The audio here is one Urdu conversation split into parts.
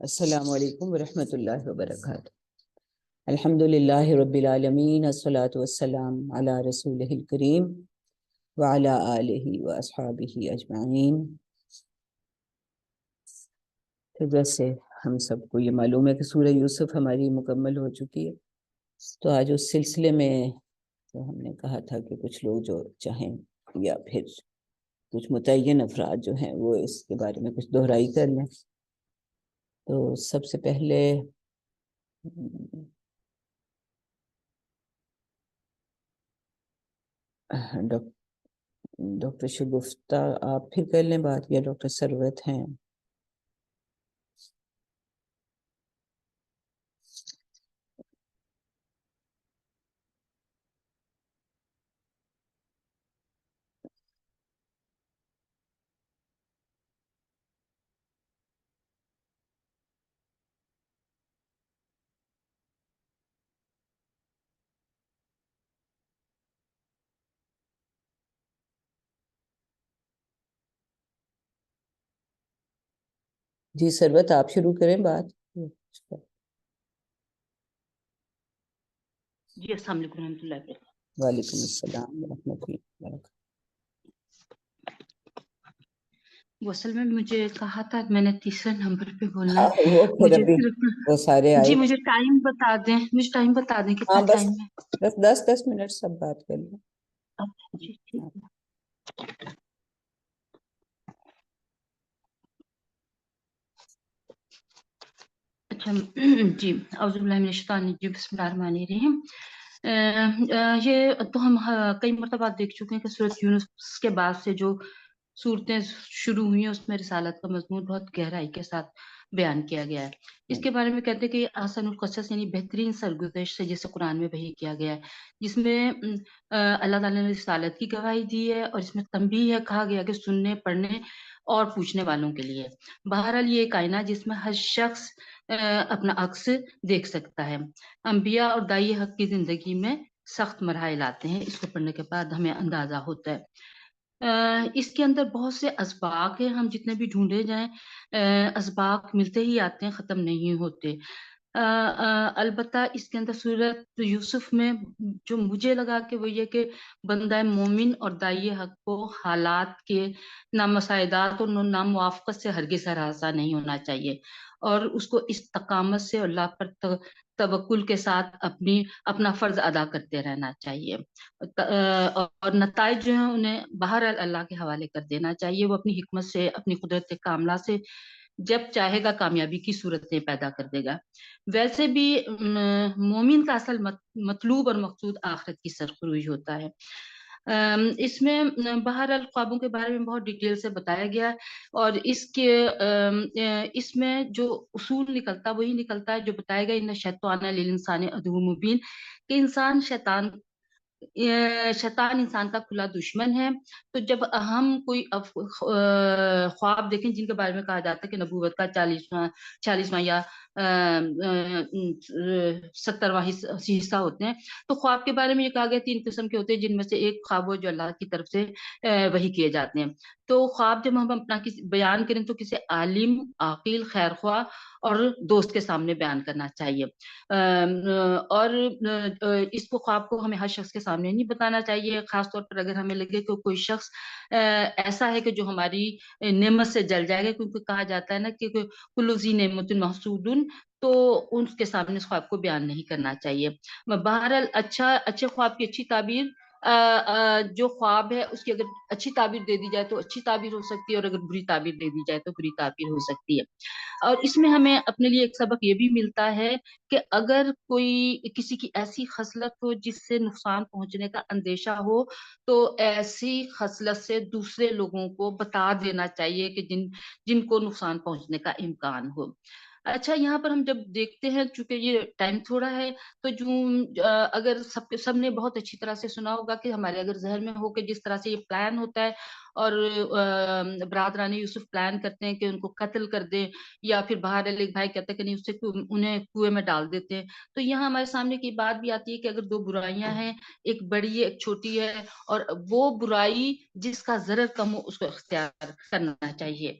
السلام علیکم ورحمۃ اللہ وبرکاتہ۔ الحمد للہ رب العالمین، الصلاۃ والسلام علی رسولہ الکریم وعلی آلہ واصحابہ اجمعین۔ تو جیسے ہم سب کو یہ معلوم ہے کہ سورہ یوسف ہماری مکمل ہو چکی ہے، تو آج اس سلسلے میں تو ہم نے کہا تھا کہ کچھ لوگ جو چاہیں یا پھر کچھ متعین افراد جو ہیں وہ اس کے بارے میں کچھ دہرائی کر لیں۔ تو سب سے پہلے ڈاکٹر شگفتہ آپ پھر کر لیں بات، یا ڈاکٹر ثروت ہیں؟ جی ثروت آپ شروع کریں بات۔ جی السلام علیکم ورحمۃ اللہ وبرکاتہ۔ وعلیکم السلام ورحمۃ اللہ وبرکاتہ۔ وہ اصل میں مجھے کہا تھا میں نے تیسرے نمبر پہ بولنا ہاں ہے، وہ پھر مجھے ابھی وہ سارے جی آئے۔ مجھے ٹائم بتا دیں، کتنا ہاں بس ٹائم ہے؟ بس 10 منٹ سب بات کر لیں۔ جی ٹھیک ہے۔ اچھا جی، اعوذ باللہ من الشیطان الرجیم، بسم اللہ الرحمن الرحیم۔ یہ تو ہم کئی مرتبہ دیکھ چکے ہیں کہ سورۃ یونس کے بعد سے جو صورتیں شروع ہوئی ہیں اس میں رسالت کا مضمون بہت گہرائی کے ساتھ بیان کیا گیا ہے۔ اس کے بارے میں کہتے ہیں کہ احسن القصص یعنی بہترین سرگزشت سے جسے قرآن میں وحی کیا گیا ہے، جس میں اللہ تعالیٰ نے رسالت کی گواہی دی ہے، اور اس میں تنبیہ ہے، کہا گیا کہ سننے پڑھنے اور پوچھنے والوں کے لیے۔ بہرحال یہ کائنات جس میں ہر شخص اپنا عکس دیکھ سکتا ہے۔ انبیاء اور دائی حق کی زندگی میں سخت مراحل آتے ہیں، اس کو پڑھنے کے بعد ہمیں اندازہ ہوتا ہے۔ اس کے اندر بہت سے اسباق ہیں، ہم جتنے بھی ڈھونڈے جائیں اسباق ملتے ہی آتے ہیں، ختم نہیں ہوتے۔ البتہ اس کے اندر سورۃ یوسف میں جو مجھے لگا کہ وہ یہ کہ بندہ مومن اور دائی حق کو حالات کے نامساعدات اور ناموافقت سے ہرگز ہراساں نہیں ہونا چاہیے، اور اس کو استقامت سے اللہ پر توکل کے ساتھ اپنا فرض ادا کرتے رہنا چاہیے، اور نتائج جو ہیں انہیں بہرحال اللہ کے حوالے کر دینا چاہیے۔ وہ اپنی حکمت سے، اپنی قدرت کاملہ سے جب چاہے گا کامیابی کی صورتیں پیدا کر دے گا۔ ویسے بھی مومن کا اصل مطلوب اور مقصود آخرت کی سرخروئی ہوتا ہے۔ اس میں بہرحال خوابوں کے بارے میں بہت ڈیٹیل سے بتایا گیا ہے، اور اس میں جو اصول نکلتا وہی نکلتا ہے جو بتایا گیا، ان الشیطان للانسان عدو مبین، کہ شیطان انسان کا کھلا دشمن ہے۔ تو جب ہم کوئی خواب دیکھیں جن کے بارے میں کہا جاتا ہے کہ نبوت کا 40واں یا 70واں حصہ ہوتے ہیں، تو خواب کے بارے میں یہ کہا گیا 3 قسم کے ہوتے ہیں، جن میں سے ایک خواب وہ جو اللہ کی طرف سے وحی کیے جاتے ہیں۔ تو خواب جب ہم اپنا بیان کریں تو کسی عالم، عاقل، خیر خواہ اور دوست کے سامنے بیان کرنا چاہیے، اور اس کو خواب کو ہمیں ہر شخص کے سامنے نہیں بتانا چاہیے، خاص طور پر اگر ہمیں لگے کہ کوئی شخص ایسا ہے کہ جو ہماری نعمت سے جل جائے گا، کیونکہ کہا جاتا ہے نا کہ کل ذی نعمت محسود، تو ان کے سامنے اس خواب کو بیان نہیں کرنا چاہیے۔ بہرحال اچھے خواب کی اچھی تعبیر، جو خواب ہے اس کی اگر اچھی تعبیر دے دی جائے تو اچھی تعبیر ہو سکتی ہے، اور اگر بری تعبیر دے دی جائے تو بری تعبیر ہو سکتی ہے۔ اور اس میں ہمیں اپنے لیے ایک سبق یہ بھی ملتا ہے کہ اگر کوئی کسی کی ایسی خصلت ہو جس سے نقصان پہنچنے کا اندیشہ ہو، تو ایسی خصلت سے دوسرے لوگوں کو بتا دینا چاہیے کہ جن کو نقصان پہنچنے کا امکان ہو۔ اچھا، یہاں پر ہم جب دیکھتے ہیں، چونکہ یہ ٹائم تھوڑا ہے، تو اگر سب نے بہت اچھی طرح سے سنا ہوگا کہ ہمارے اگر ذہن میں ہو کہ جس طرح سے یہ پلان ہوتا ہے، اور برادران یوسف پلان کرتے ہیں کہ ان کو قتل کر دیں، یا پھر باہر ایک بھائی کہتے ہیں کہ نہیں، اس سے انہیں کنویں میں ڈال دیتے ہیں، تو یہاں ہمارے سامنے کی بات بھی آتی ہے کہ اگر 2 برائیاں ہیں، ایک بڑی ہے ایک چھوٹی ہے، اور وہ برائی جس کا ضرر کم ہو اس کو اختیار کرنا چاہیے۔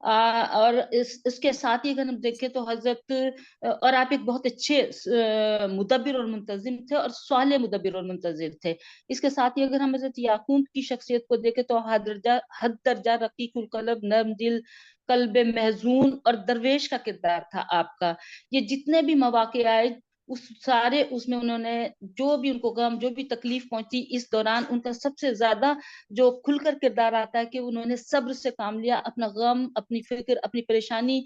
اور اس کے ساتھ ہی اگر ہم دیکھیں تو حضرت اور آپ ایک بہت اچھے مدبر اور منتظم تھے اور صالح مدبر اور منتظر تھے. اس کے ساتھ ہی اگر ہم حضرت یعقوب کی شخصیت کو دیکھیں تو حد درجہ رقیق القلب، نرم دل، قلب محزون اور درویش کا کردار تھا آپ کا. یہ جتنے بھی مواقع آئے اس میں انہوں نے جو بھی ان کو غم، جو بھی تکلیف پہنچی، اس دوران ان کا سب سے زیادہ جو کھل کر کردار آتا ہے کہ انہوں نے صبر سے کام لیا، اپنا غم، اپنی فکر، اپنی پریشانی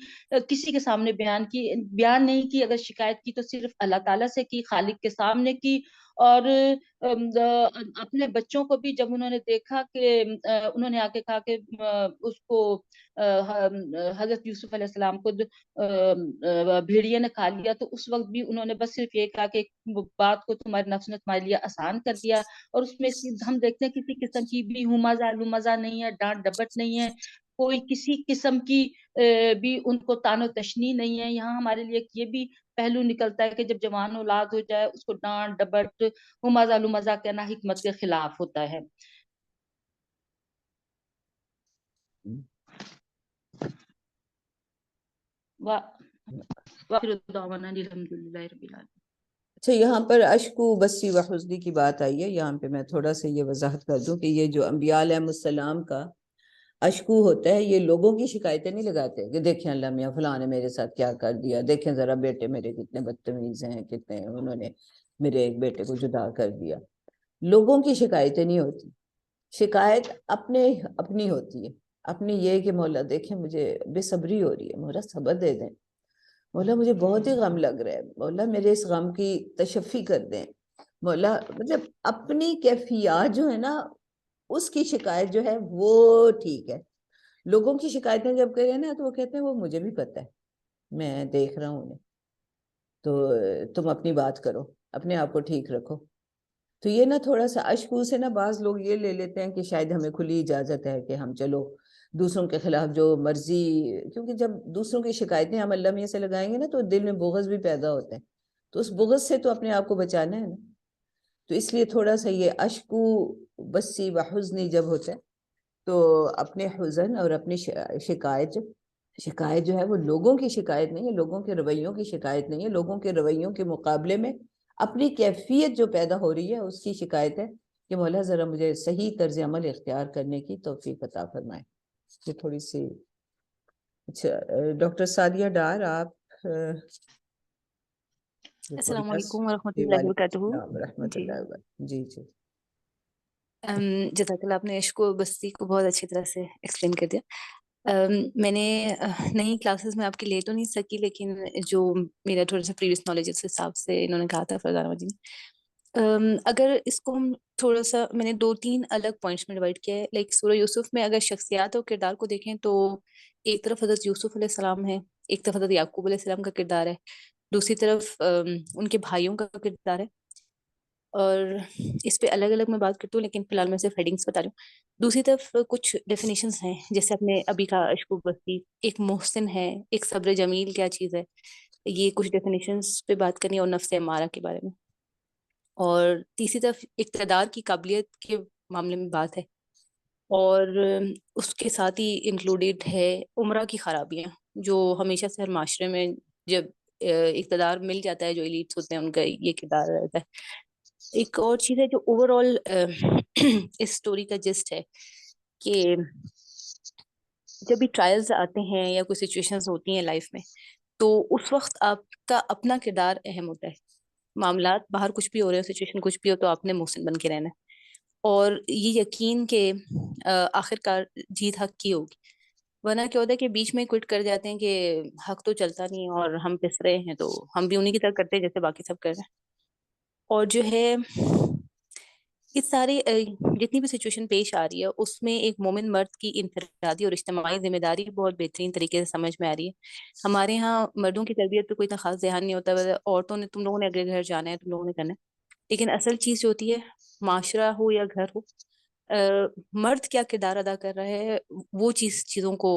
کسی کے سامنے بیان نہیں کی. اگر شکایت کی تو صرف اللہ تعالیٰ سے کی، خالق کے سامنے کی. اور اپنے بچوں کو بھی جب انہوں نے دیکھا کہ انہوں نے آ کے کہا کہ اس کو حضرت یوسف علیہ السلام کو بھیڑیے نے کھا لیا، تو اس وقت بھی انہوں نے بس صرف یہ کہا کہ بات کو تمہارے نفس نے تمہارے لیے آسان کر دیا. اور اس میں ہم دیکھتے ہیں کسی قسم کی بھی مزہ نہیں ہے، ڈانٹ ڈپٹ نہیں ہے، کوئی کسی قسم کی بھی ان کو تان و تشنی نہیں ہے. یہاں ہمارے لیے یہ بھی پہلو نکلتا ہے کہ جب جوان اولاد ہو جائے اس کو ڈانٹ ڈپٹ مزہ کہنا حکمت کے خلاف ہوتا ہے. اچھا، یہاں پر اشکو بسی و حزنی کی بات آئی ہے. یہاں پہ میں تھوڑا سا یہ وضاحت کر دوں کہ یہ جو انبیاء علیہ السلام کا اشکو ہوتا ہے، یہ لوگوں کی شکایتیں نہیں لگاتے کہ دیکھیں اللہ میاں فلاں نے میرے ساتھ کیا کر دیا، دیکھیں ذرا بیٹے میرے کتنے بدتمیز ہیں، کتنے انہوں نے میرے ایک بیٹے کو جدا کر دیا. لوگوں کی شکایتیں نہیں ہوتی. شکایت اپنی ہوتی ہے. اپنی یہ کہ مولا دیکھیں مجھے بے صبری ہو رہی ہے، مولا صبر دے دیں، مولا مجھے بہت ہی غم لگ رہا ہے، مولا میرے اس غم کی تشفی کر دیں، مولا. مطلب اپنی کیفیات جو ہے نا اس کی شکایت جو ہے وہ ٹھیک ہے. لوگوں کی شکایتیں جب کریں نا تو وہ کہتے ہیں وہ مجھے بھی پتہ ہے، میں دیکھ رہا ہوں انہیں، تو تم اپنی بات کرو، اپنے آپ کو ٹھیک رکھو. تو یہ نا تھوڑا سا اشکو سے نا بعض لوگ یہ لے لیتے ہیں کہ شاید ہمیں کھلی اجازت ہے کہ ہم چلو دوسروں کے خلاف جو مرضی، کیونکہ جب دوسروں کی شکایتیں ہم اللہ میاں سے لگائیں گے نا تو دل میں بغض بھی پیدا ہوتے ہیں، تو اس بغض سے تو اپنے آپ کو بچانا ہے نا. تو اس لیے تھوڑا سا یہ اشکو بسی و حزنی جب ہوتا ہے تو اپنے حزن اور اپنی شکایت جو ہے وہ لوگوں کی شکایت نہیں ہے، لوگوں کے رویوں کی شکایت نہیں ہے، لوگوں کے رویوں کے مقابلے میں اپنی کیفیت جو پیدا ہو رہی ہے اس کی شکایت ہے کہ مولا ذرا مجھے صحیح طرز عمل اختیار کرنے کی توفیق عطا فرمائے. یہ تھوڑی سی. اچھا ڈاکٹر سعدیہ ڈار، آپ السلام علیکم ورحمۃ جی اللہ وعلیکم وبرکاتہ. السلام ورحمۃ جی اللہ وبرکاتہ. جی جی جزاک اللہ، آپ نے عشق و بستی کو بہت اچھی طرح سے ایکسپلین کر دیا. میں نے نئی کلاسز میں آپ کی لے تو نہیں سکی، لیکن جو میرا تھوڑا سا پریویس نالج اس حساب سے انہوں نے کہا تھا فرزانہ جی نے، اگر اس کو ہم تھوڑا سا، میں نے 2-3 الگ پوائنٹس میں ڈیوائڈ کیا ہے. لائک سورہ یوسف میں اگر شخصیات اور کردار کو دیکھیں تو ایک طرف حضرت یوسف علیہ السلام ہے، ایک طرف حضرت یعقوب علیہ السلام کا کردار ہے، دوسری طرف ان کے بھائیوں کا کردار ہے. اور اس پہ الگ الگ میں بات کرتی ہوں، لیکن فی الحال میں صرف ہیڈنگس بتا رہی ہوں. دوسری طرف کچھ ڈیفینیشنز ہیں، جیسے آپ نے ابھی کہا اشک و بستی ایک محسن ہے، ایک صبر جمیل کیا چیز ہے، یہ کچھ ڈیفینیشنز پہ بات کرنی ہے، اور نفس امارہ کے بارے میں. اور تیسری طرف اقتدار کی قابلیت کے معاملے میں بات ہے، اور اس کے ساتھ ہی انکلوڈیڈ ہے عمرہ کی خرابیاں، جو ہمیشہ سے ہر معاشرے میں جب اقتدار مل جاتا ہے، جو ایلیٹس ہوتے ہیں ان کا یہ کردار رہتا ہے. ایک اور چیز ہے جو اوور آل اس سٹوری کا جسٹ ہے کہ جب بھی ٹرائلز آتے ہیں یا کوئی سچویشنز ہوتی ہیں لائف میں، تو اس وقت آپ کا اپنا کردار اہم ہوتا ہے. معاملات باہر کچھ بھی ہو رہے ہو، سچویشن کچھ بھی ہو، تو آپ نے محسن بن کے رہنا ہے، اور یہ یقین کہ آخر کار جیت حق کی ہوگی. ورنہ کیا ہوتا ہے کہ بیچ میں کوئٹ کر جاتے ہیں کہ حق تو چلتا نہیں اور ہم پس رہے ہیں، تو ہم بھی انہیں کی طرح کرتے ہیں جیسے باقی سب کر رہے ہیں. اور جو ہے اس ساری جتنی بھی سچویشن پیش آ رہی ہے اس میں ایک مومن مرد کی انفرادی اور اجتماعی ذمہ داری بہت بہترین طریقے سے سمجھ میں آ رہی ہے. ہمارے ہاں مردوں کی تربیت پہ کوئی اتنا خاص دھیان نہیں ہوتا، عورتوں نے، تم لوگوں نے اگلے گھر جانا ہے، تم لوگوں نے کرنا ہے. لیکن اصل چیز جو ہوتی ہے، معاشرہ ہو یا گھر ہو، مرد کیا کردار ادا کر رہا ہے وہ چیزوں کو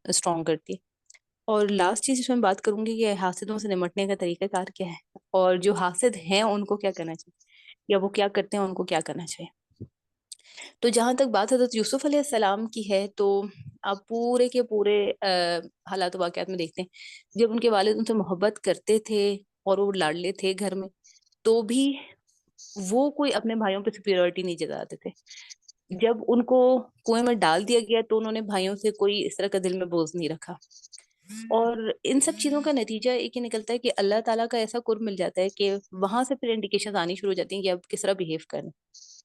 اسٹرانگ کرتی ہے. اور لاسٹ چیز جس میں بات کروں گی کہ حاسدوں سے نمٹنے کا طریقہ کار کیا ہے، اور جو حاسد ہیں ان کو کیا کرنا چاہیے، یا وہ کیا کرتے ہیں ان کو کیا کرنا چاہیے. تو جہاں تک بات حضرت یوسف علیہ السلام کی ہے، تو آپ پورے کے پورے حالات و واقعات میں دیکھتے ہیں جب ان کے والد ان سے محبت کرتے تھے اور وہ لاڈلے تھے گھر میں، تو بھی وہ کوئی اپنے بھائیوں پہ سپیریورٹی نہیں جتاتے تھے. جب ان کو کنویں میں ڈال دیا گیا تو انہوں نے بھائیوں سے کوئی اس طرح کا دل میں بوجھ نہیں رکھا. اور ان سب چیزوں کا نتیجہ ایک ہی نکلتا ہے کہ اللہ تعالیٰ کا ایسا قرب مل جاتا ہے کہ وہاں سے پھر انڈیکیشن آنی شروع ہو جاتی ہیں کہ اب کس طرح بہیو کریں.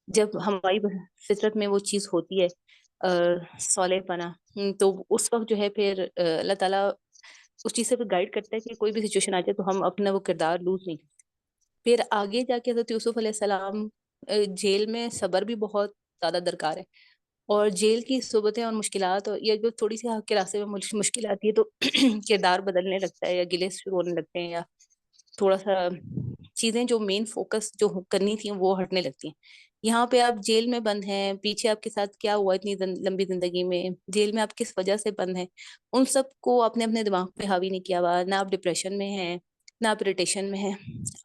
جب ہماری فطرت میں وہ چیز ہوتی ہے صالح پنا، تو اس وقت جو ہے پھر اللہ تعالیٰ اس چیز سے پھر گائیڈ کرتا ہے کہ کوئی بھی سچویشن آ جائے تو ہم اپنا وہ کردار لوز نہیں کرتے. پھر آگے جا کے حضرت یوسف علیہ السلام جیل میں صبر بھی بہت زیادہ درکار ہے، اور جیل کی صحبتیں اور مشکلات یا جو تھوڑی سی حق کے راستے میں مشکل آتی ہے تو کردار بدلنے لگتا ہے یا گلے شروع ہونے لگتے ہیں، یا تھوڑا سا چیزیں جو مین فوکس جو کرنی تھیں وہ ہٹنے لگتی ہیں. یہاں پہ آپ جیل میں بند ہیں، پیچھے آپ کے ساتھ کیا ہوا اتنی لمبی زندگی میں، جیل میں آپ کس وجہ سے بند ہیں، ان سب کو آپ نے اپنے دماغ پہ حاوی نہیں کیا ہوا. نہ آپ ڈپریشن میں ہیں، نہ آپ اریٹیشن میں ہیں.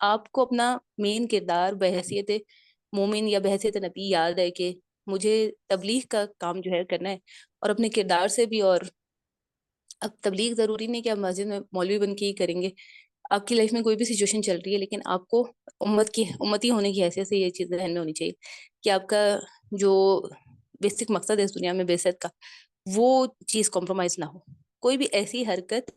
آپ کو اپنا مین کردار بحیثیت مومن یا بحیثیت نبی یاد ہے کہ مجھے تبلیغ کا کام جو ہے کرنا ہے، اور اپنے کردار سے بھی. اور اب تبلیغ ضروری نہیں کہ آپ مسجد میں مولوی بن کے ہی کریں گے، آپ کی لائف میں کوئی بھی سچویشن چل رہی ہے لیکن آپ کو امتی ہونے کی حیثیت سے یہ چیز ذہن میں ہونی چاہیے کہ آپ کا جو بیسک مقصد ہے اس دنیا میں بعثت کا، وہ چیز کمپرومائز نہ ہو. کوئی بھی ایسی حرکت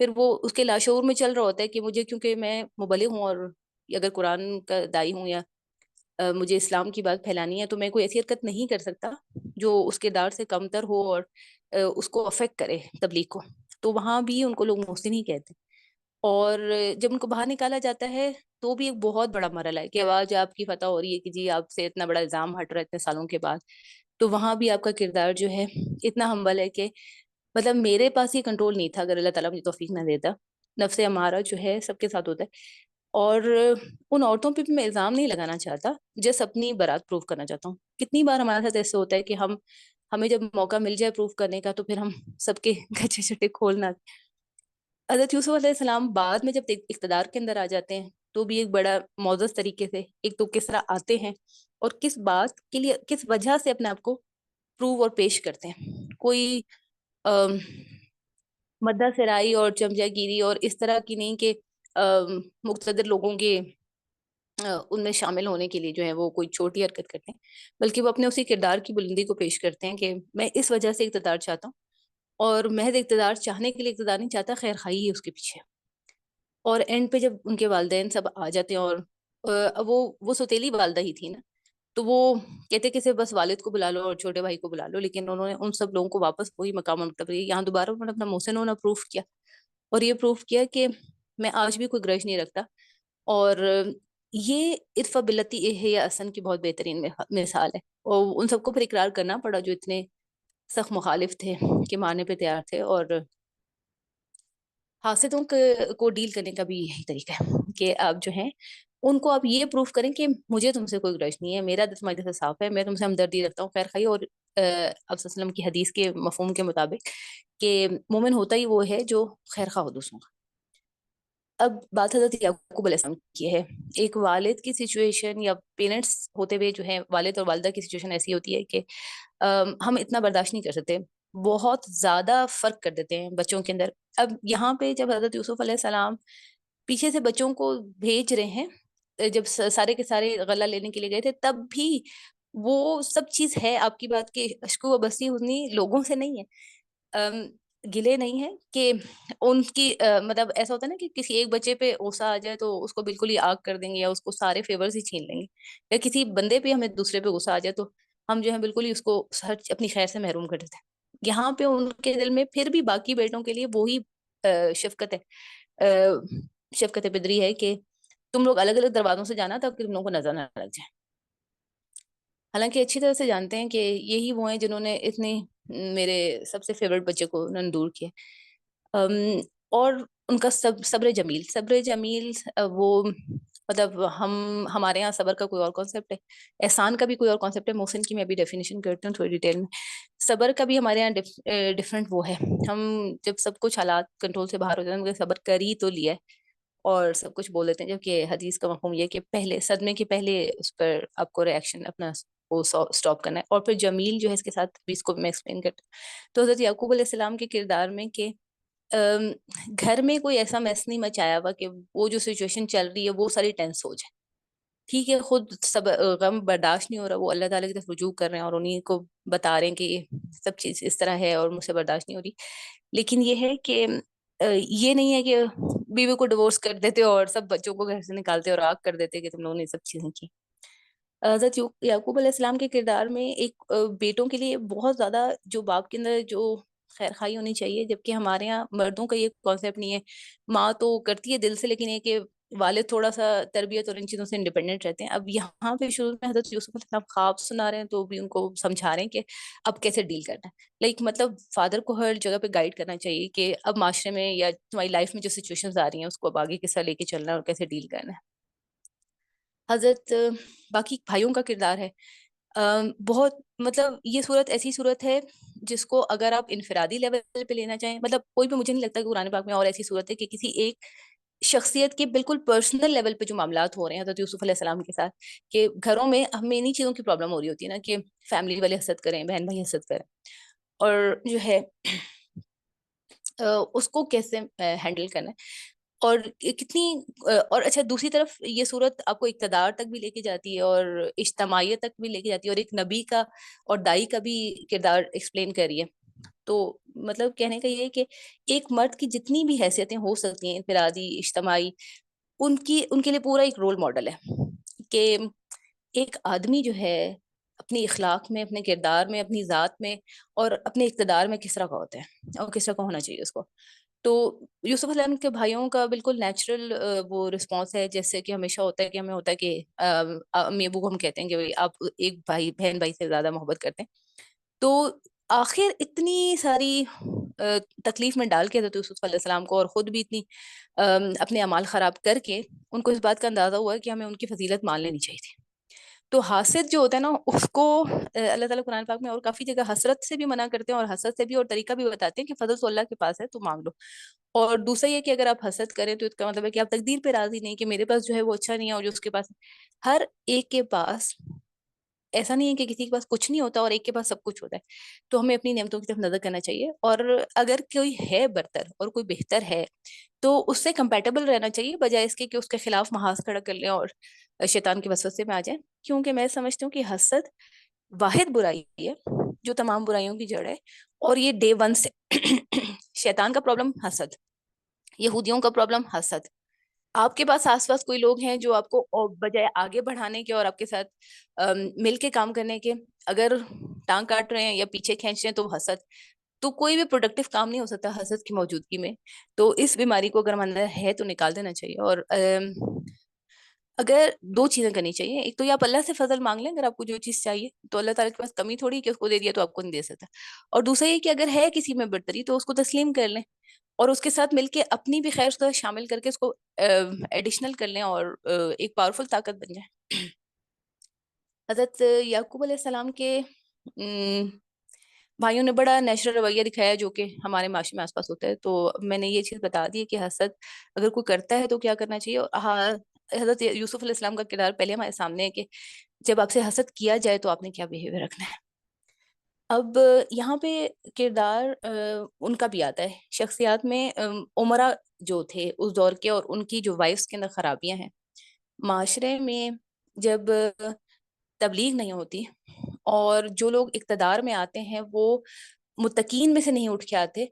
پھر وہ اس کے لاشعور میں چل رہا ہوتا ہے کہ مجھے کیونکہ میں مبلغ ہوں اور اگر قرآن کا داعی ہوں یا مجھے اسلام کی بات پھیلانی ہے تو میں کوئی ایسی حرکت نہیں کر سکتا جو اس کردار سے کمتر ہو اور اس کو افیکٹ کرے تبلیغ کو. تو وہاں بھی ان کو لوگ محسن ہی کہتے ہیں. اور جب ان کو باہر نکالا جاتا ہے تو بھی ایک بہت بڑا مرحلہ ہے کہ آواز آپ کی فتح ہو رہی ہے کہ جی آپ سے اتنا بڑا الزام ہٹ رہا ہے اتنے سالوں کے بعد. تو وہاں بھی آپ کا کردار جو ہے اتنا ہمبل ہے کہ مطلب میرے پاس یہ کنٹرول نہیں تھا، اگر اللہ تعالیٰ مجھے توفیق نہ دیتا. نفس ہمارا جو ہے سب کے ساتھ ہوتا ہے، اور ان عورتوں پہ بھی میں الزام نہیں لگانا چاہتا، جس اپنی برات پروف کرنا چاہتا ہوں. کتنی بار ہمارے ساتھ ایسے ہوتا ہے کہ ہمیں جب موقع مل جائے پروف کرنے کا تو پھر ہم سب کے گچھے چھٹے کھولنا. حضرت یوسف علیہ السلام بعد میں جب اقتدار کے اندر آ جاتے ہیں تو بھی ایک بڑا معزز طریقے سے ایک تو کس طرح آتے ہیں اور کس بات کے لیے کس وجہ سے اپنے آپ کو پروو اور پیش کرتے ہیں. کوئی مدہ سرائی اور چمچہ گیری اور اس طرح کی نہیں کہ مقتدر لوگوں کے ان میں شامل ہونے کے لیے جو ہے وہ کوئی چھوٹی حرکت کرتے ہیں، بلکہ وہ اپنے اسی کردار کی بلندی کو پیش کرتے ہیں کہ میں اس وجہ سے اقتدار چاہتا ہوں، اور محض اقتدار چاہنے کے لیے اقتدار نہیں چاہتا، خیر خواہی ہے اس کے پیچھے. اور اینڈ پہ جب ان کے والدین سب آ جاتے ہیں اور وہ سوتیلی والدہ ہی تھی نا، تو وہ کہتے کہ صرف بس والد کو بلا لو اور چھوٹے بھائی کو بلا لو، لیکن انہوں نے ان سب لوگوں کو واپس وہی مقام مطلب یہاں دوبارہ انہوں نے اپنا محسن ہونا پروف کیا، اور یہ پروف کیا کہ میں آج بھی کوئی گرج نہیں رکھتا. اور یہ ارفا بلتی یا احسن کی بہت بہترین مثال ہے. اور ان سب کو پھر اقرار کرنا پڑا جو اتنے سخت مخالف تھے کہ مارنے پہ تیار تھے. اور حاسدوں کو ڈیل کرنے کا بھی یہی طریقہ ہے کہ آپ جو ہیں ان کو آپ یہ پروف کریں کہ مجھے تم سے کوئی گرج نہیں ہے، میرا دل تمہاری طرف سے صاف ہے، میں تم سے ہمدردی رکھتا ہوں، خیر خواہی. اور آپ صلی اللہ علیہ وسلم کی حدیث کے مفہوم کے مطابق کہ مومن ہوتا ہی وہ ہے جو خیر خواہ ہو دوسروں کا. اب بات حضرت یعقوب علیہ السلام کی ہے. ایک والد کی سچویشن یا پیرنٹس ہوتے ہوئے جو ہے والد اور والدہ کی سچویشن ایسی ہوتی ہے کہ ہم اتنا برداشت نہیں کر سکتے، بہت زیادہ فرق کر دیتے ہیں بچوں کے اندر. اب یہاں پہ جب حضرت یوسف علیہ السلام پیچھے سے بچوں کو بھیج رہے ہیں، جب سارے کے سارے غلہ لینے کے لیے گئے تھے تب بھی وہ سب چیز ہے آپ کی بات کے اشکو و بستی حزنی لوگوں سے نہیں ہے، گلے نہیں ہے کہ ان کی مطلب ایسا ہوتا ہے نا کہ کسی ایک بچے پہ غصہ آ جائے تو اس کو بالکل ہی آگ کر دیں گے یا اس کو سارے فیورز ہی چھین لیں گے، یا کسی بندے پہ ہمیں دوسرے پہ غصہ آ جائے تو ہم جو ہے بالکل ہی اس کو اپنی خیر سے محروم کر دیتے ہیں. یہاں پہ ان کے دل میں پھر بھی باقی بیٹوں کے لیے وہی شفقت ہے، شفقت پدری ہے کہ تم لوگ الگ الگ دروازوں سے جانا تاکہ تم لوگوں کو نظر نہ لگ جائے. حالانکہ اچھی طرح سے جانتے ہیں کہ یہی وہ ہیں جنہوں نے اتنے میرے سب سے فیورٹ بچے کو انہوں نے دور کیا. اور ان کا صبر جمیل وہ مطلب ہمارے یہاں صبر کا کوئی اور کانسیپٹ ہے، احسان کا بھی کوئی اور کانسیپٹ ہے. محسن کی میں بھی ڈیفینیشن کرتی ہوں تھوڑی ڈیٹیل میں. صبر کا بھی ہمارے یہاں ڈفرینٹ وہ ہے. ہم جب سب کچھ حالات کنٹرول سے باہر ہو جاتے ہیں صبر کر ہی تو لیا ہے اور سب کچھ بول دیتے ہیں، جبکہ حدیث کا مفہوم یہ کہ پہلے صدمے کے پہلے اس پر آپ کو ریئیکشن اپنا کو اسٹاپ کرنا ہے. اور پھر جمیل جو ہے اس کے ساتھ بھی اس کو میں ایکسپلین کرتا ہوں. تو حضرت یعقوب علیہ السلام کے کردار میں کہ گھر میں کوئی ایسا میس نہیں مچایا ہوا کہ وہ جو سچویشن چل رہی ہے وہ ساری ٹینس ہو جائے. ٹھیک ہے, خود سب غم برداشت نہیں ہو رہا, وہ اللہ تعالیٰ کی طرف رجوع کر رہے ہیں اور انہیں کو بتا رہے ہیں کہ یہ سب چیز اس طرح ہے اور مجھ سے برداشت نہیں ہو رہی. لیکن یہ ہے کہ یہ نہیں ہے کہ بیوی کو ڈیورس کر دیتے اور سب بچوں کو گھر سے نکالتے اور آگ کر دیتے کہ تم لوگوں نے سب چیزیں کی. حضرت یعقوب علیہ السلام کے کردار میں ایک بیٹوں کے لیے بہت زیادہ جو باپ کے اندر جو خیر خواہی ہونی چاہیے, جبکہ ہمارے یہاں مردوں کا یہ کانسیپٹ نہیں ہے. ماں تو کرتی ہے دل سے, لیکن یہ کہ والد تھوڑا سا تربیت اور ان چیزوں سے انڈیپینڈنٹ رہتے ہیں. اب یہاں پہ شروع میں حضرت یوسف علیہ السلام خواب سنا رہے ہیں تو بھی ان کو سمجھا رہے ہیں کہ اب کیسے ڈیل کرنا ہے. لائک مطلب فادر کو ہر جگہ پہ گائیڈ کرنا چاہیے کہ اب معاشرے میں یا تمہاری لائف میں جو سچویشنز آ رہی ہیں اس کو اب آگے کس طرح لے کے چلنا ہے اور کیسے ڈیل کرنا ہے. حضرت باقی بھائیوں کا کردار ہے بہت, مطلب یہ صورت ایسی صورت ہے جس کو اگر آپ انفرادی لیول پہ لینا چاہیں, مطلب کوئی بھی, مجھے نہیں لگتا کہ قرآن پاک میں اور ایسی صورت ہے کہ کسی ایک شخصیت کے بالکل پرسنل لیول پہ جو معاملات ہو رہے ہیں حضرت یوسف علیہ السلام کے ساتھ, کہ گھروں میں ہمیں انہیں چیزوں کی پرابلم ہو رہی ہوتی ہے نا, کہ فیملی والے حسد کریں, بہن بھائی حسد کریں, اور جو ہے اس کو کیسے ہینڈل کرنا ہے. اور کتنی اور اچھا دوسری طرف یہ صورت آپ کو اقتدار تک بھی لے کے جاتی ہے اور اجتماعیت تک بھی لے کے جاتی ہے, اور ایک نبی کا اور دائی کا بھی کردار ایکسپلین کر رہی ہے. تو مطلب کہنے کا یہ ہے کہ ایک مرد کی جتنی بھی حیثیتیں ہو سکتی ہیں, انفرادی, اجتماعی, ان کے لیے پورا ایک رول ماڈل ہے کہ ایک آدمی جو ہے اپنی اخلاق میں, اپنے کردار میں, اپنی ذات میں اور اپنے اقتدار میں کس طرح کا ہوتا ہے اور کس طرح کا ہونا چاہیے اس کو. تو یوسف علیہ السلام کے بھائیوں کا بالکل نیچرل وہ رسپانس ہے, جیسے کہ ہمیشہ ہوتا ہے کہ ہمیں ہوتا ہے کہ امی ابو کو ہم کہتے ہیں کہ آپ ایک بھائی بہن بھائی سے زیادہ محبت کرتے ہیں. تو آخر اتنی ساری تکلیف میں ڈال کے حضرت یوسف علیہ السلام کو, اور خود بھی اتنی اپنے اعمال خراب کر کے, ان کو اس بات کا اندازہ ہوا کہ ہمیں ان کی فضیلت مان لینی چاہیے تھی. تو حسد جو ہوتا ہے نا, اس کو اللہ تعالیٰ قرآن پاک میں اور کافی جگہ حسرت سے بھی منع کرتے ہیں, اور حسد سے بھی, اور طریقہ بھی بتاتے ہیں کہ فضل تو اللہ کے پاس ہے, تو مانگ لو. اور دوسرا یہ کہ اگر آپ حسد کریں تو اس کا مطلب ہے کہ آپ تقدیر پہ راضی نہیں کہ میرے پاس جو ہے وہ اچھا نہیں ہے اور جو اس کے پاس, ہر ایک کے پاس ایسا نہیں ہے کہ کسی کے پاس کچھ نہیں ہوتا اور ایک کے پاس سب کچھ ہوتا ہے. تو ہمیں اپنی نعمتوں کی طرف نظر کرنا چاہیے, اور اگر کوئی ہے برتر اور کوئی بہتر ہے تو اس سے کمپیٹیبل رہنا چاہیے, بجائے اس کے کہ اس کے خلاف محاذ کھڑا کر لیں اور شیطان کے وسوسے میں آ جائیں. کیونکہ میں سمجھتی ہوں کہ حسد واحد برائی ہے جو تمام برائیوں کی جڑ ہے, اور یہ ڈے ون سے شیطان کا پرابلم حسد, یہودیوں کا پرابلم حسد. آپ کے پاس آس پاس کوئی لوگ ہیں جو آپ کو بجائے آگے بڑھانے کے اور آپ کے ساتھ مل کے کام کرنے کے, اگر ٹانگ کاٹ رہے ہیں یا پیچھے کھینچ رہے ہیں, تو حسد. تو کوئی بھی پروڈکٹیو کام نہیں ہو سکتا حسد کی موجودگی میں. تو اس بیماری کو اگر ہم اندر ہے تو نکال دینا چاہیے. اور اگر دو چیزیں کرنی چاہیے, ایک تو آپ اللہ سے فضل مانگ لیں, اگر آپ کو جو چیز چاہیے تو اللہ تعالیٰ کے پاس کمی تھوڑی کہ اس کو دے دیا تو آپ کو نہیں دے سکتا. اور دوسرا یہ کہ اگر ہے کسی میں برتری تو اس کو تسلیم کر لیں, اور اس کے ساتھ مل کے اپنی بھی خیر کو شامل کر کے اس کو ایڈیشنل کر لیں اور ایک پاورفل طاقت بن جائے. حضرت یعقوب علیہ السلام کے بھائیوں نے بڑا نیچرل رویہ دکھایا جو کہ ہمارے معاشرے میں آس پاس ہوتا ہے. تو میں نے یہ چیز بتا دی کہ حسد اگر کوئی کرتا ہے تو کیا کرنا چاہیے. اور حضرت یوسف علیہ السلام کا کردار پہلے ہمارے سامنے ہے کہ جب آپ سے حسد کیا جائے تو آپ نے کیا بیہیویئر رکھنا ہے. اب یہاں پہ کردار ان کا بھی آتا ہے شخصیات میں. عمرہ جو تھے اس دور کے, اور ان کی جو وائفس کے اندر خرابیاں ہیں معاشرے میں, جب تبلیغ نہیں ہوتی اور جو لوگ اقتدار میں آتے ہیں وہ متقین میں سے نہیں اٹھ کے آتے,